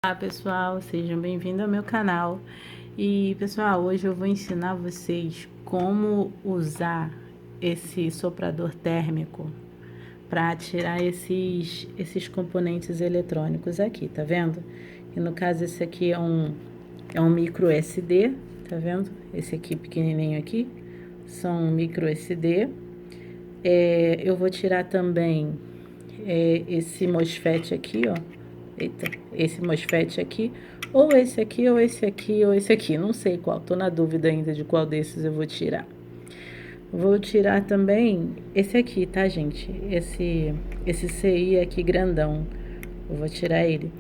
Olá pessoal, sejam bem-vindos ao meu canal. E pessoal, hoje eu vou ensinar vocês como usar esse soprador térmico para tirar esses componentes eletrônicos aqui, tá vendo? E no caso esse aqui é um micro SD, tá vendo? Esse aqui pequenininho aqui são um micro SD. Eu vou tirar também esse MOSFET aqui, ó. Eita, esse MOSFET aqui, ou esse aqui, ou esse aqui, ou esse aqui, não sei qual, tô na dúvida ainda de qual desses eu vou tirar. Vou tirar também esse aqui, tá, gente? Esse CI aqui grandão, eu vou tirar ele.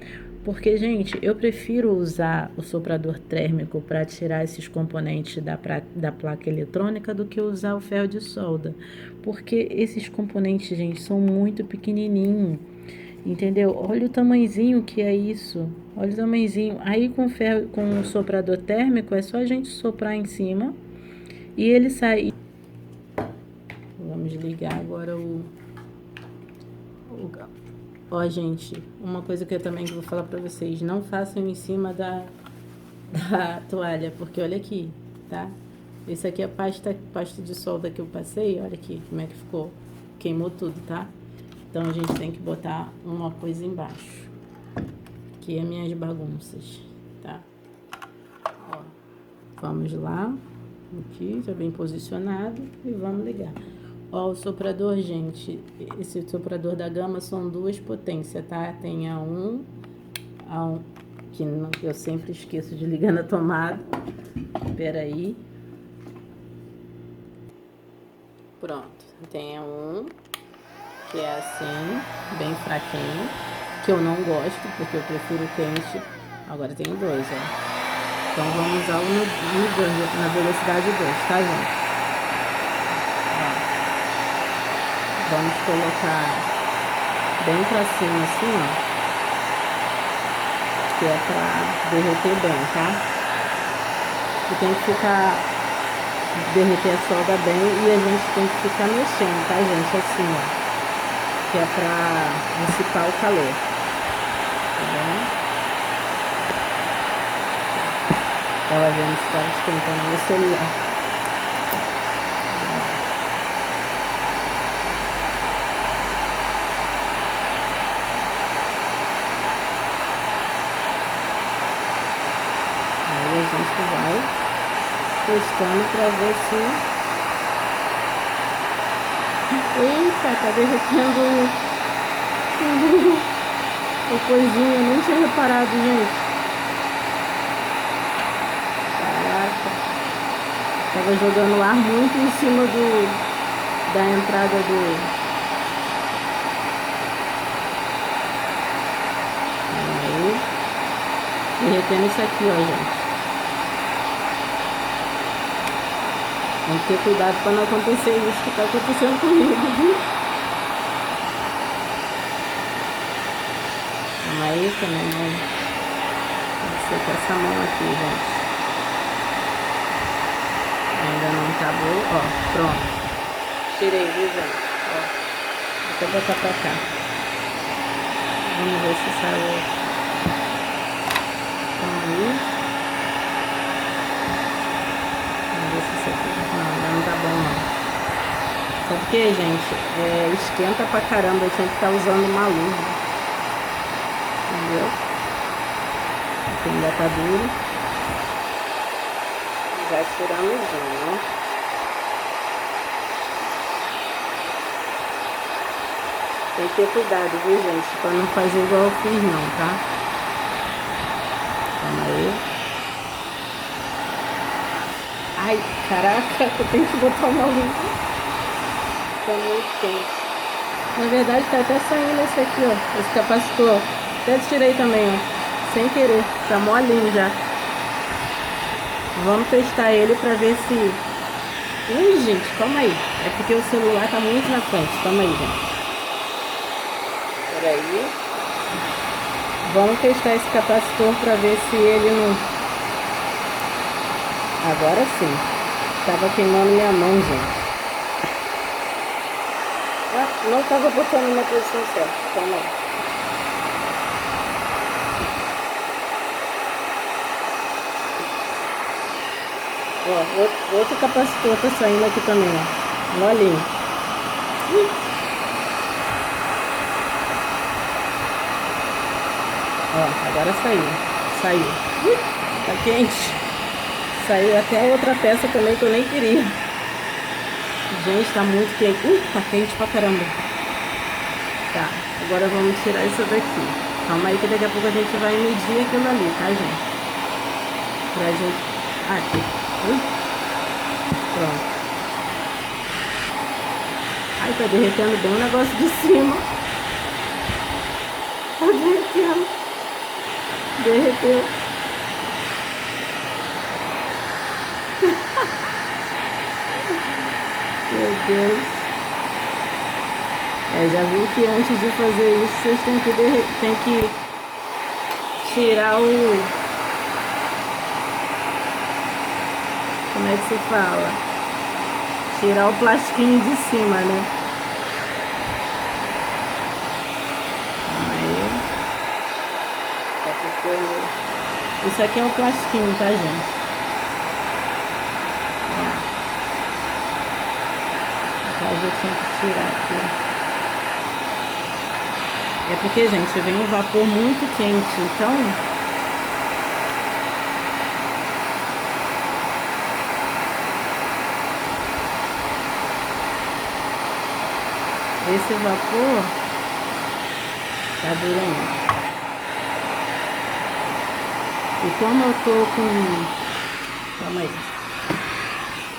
Porque, gente, eu prefiro usar o soprador térmico para tirar esses componentes da placa eletrônica do que usar o ferro de solda. Porque esses componentes, gente, são muito pequenininhos. Entendeu? Olha o tamanhozinho que é isso. Olha o tamanhozinho. Aí com o soprador térmico é só a gente soprar em cima e ele sai. Vamos ligar agora Ó, gente, uma coisa que eu também vou falar pra vocês, não façam em cima da toalha, porque olha aqui, tá? Esse aqui é a pasta de solda que eu passei, olha aqui como é que ficou. Queimou tudo, tá? Então, a gente tem que botar uma coisa embaixo. Aqui é minhas bagunças, tá? Ó, vamos lá. Aqui, já bem posicionado. E vamos ligar. Ó, o soprador, gente. Esse soprador da Gama são duas potências, tá? Tem a 1, que eu sempre esqueço de ligar na tomada. Espera aí. Pronto. Tem a 1. Que é assim, bem fraquinho, que eu não gosto, porque eu prefiro quente. Agora tem 2, ó. Então vamos usar no 2, na velocidade 2, tá, gente? Ó. Vamos colocar bem pra cima assim, ó. Que é pra derreter bem, tá? E tem que derreter a solda bem e a gente tem que ficar mexendo, tá, gente? Assim, ó. Que é pra dissipar o calor, tá bom? Tava vendo se estava esquentando meu celular. Aí a gente vai testando pra ver se... Eita, tá derretendo o coisinho, eu nem tinha reparado, gente. Caraca. Tava jogando ar muito em cima da entrada do... Aí. Derretendo isso aqui, ó, gente. Tem que ter cuidado para não acontecer isso que tá acontecendo comigo, viu? Aí também, né? Tem que ser com essa mão aqui, gente. Ainda não tá boa. Ó, pronto. Tirei, viu, gente? Ó. Vou até botar pra cá. Vamos ver se saiu. Então aí. Não tá bom não. Sabe por quê, gente? Esquenta pra caramba, eu tinha que estar usando uma luva. Entendeu? Aqui ainda tá duro. Já tiramos um, ó. Tem que ter cuidado, viu, gente? Pra não fazer igual eu fiz não, tá? Calma aí. Ai, caraca, eu tenho que botar uma luva. Tá muito quente. Na verdade, tá até saindo esse aqui, ó. Esse capacitor. Até tirei também, ó. Sem querer. Tá molinho já. Vamos testar ele pra ver se... Ui, gente, calma aí. É porque o celular tá muito na frente. Calma aí, gente. Peraí. Vamos testar esse capacitor pra ver se ele não... Agora sim. Tava queimando minha mão, gente. Ah, não tava botando na posição certa. Calma aí. Ó, outro capacitor tá saindo aqui também, ó. Molinho. Ó, agora saiu. Saiu. Tá quente. Saiu até a outra peça também que eu nem queria. Gente, tá muito quente. Tá quente pra caramba. Tá, agora vamos tirar isso daqui. Calma aí que daqui a pouco a gente vai medir aquilo ali, tá, gente? Pra gente... Aqui. Pronto. Ai, tá derretendo bem o negócio de cima. Tá derretendo. Derreteu. Meu Deus. Já viu que antes de fazer isso, vocês têm que tirar o... Como é que se fala? Tirar o plastiquinho de cima, né? Aí... Tá ficando... Isso aqui é um plastiquinho, tá, gente? Eu tinha que tirar aqui. É porque, gente, vem um vapor muito quente, então... Esse vapor tá durando. E como eu tô com... Calma aí.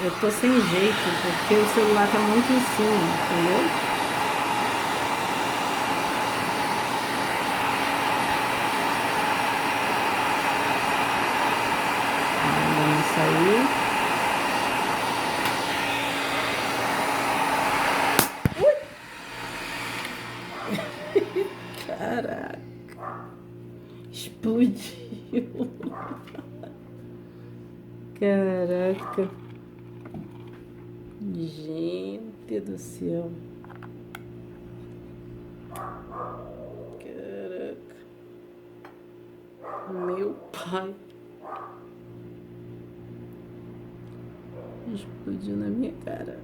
Eu tô sem jeito, porque o celular tá muito em cima, entendeu? Vamos sair. Caraca. Explodiu. Caraca. Gente do céu. Caraca. Meu pai. Explodiu na minha cara.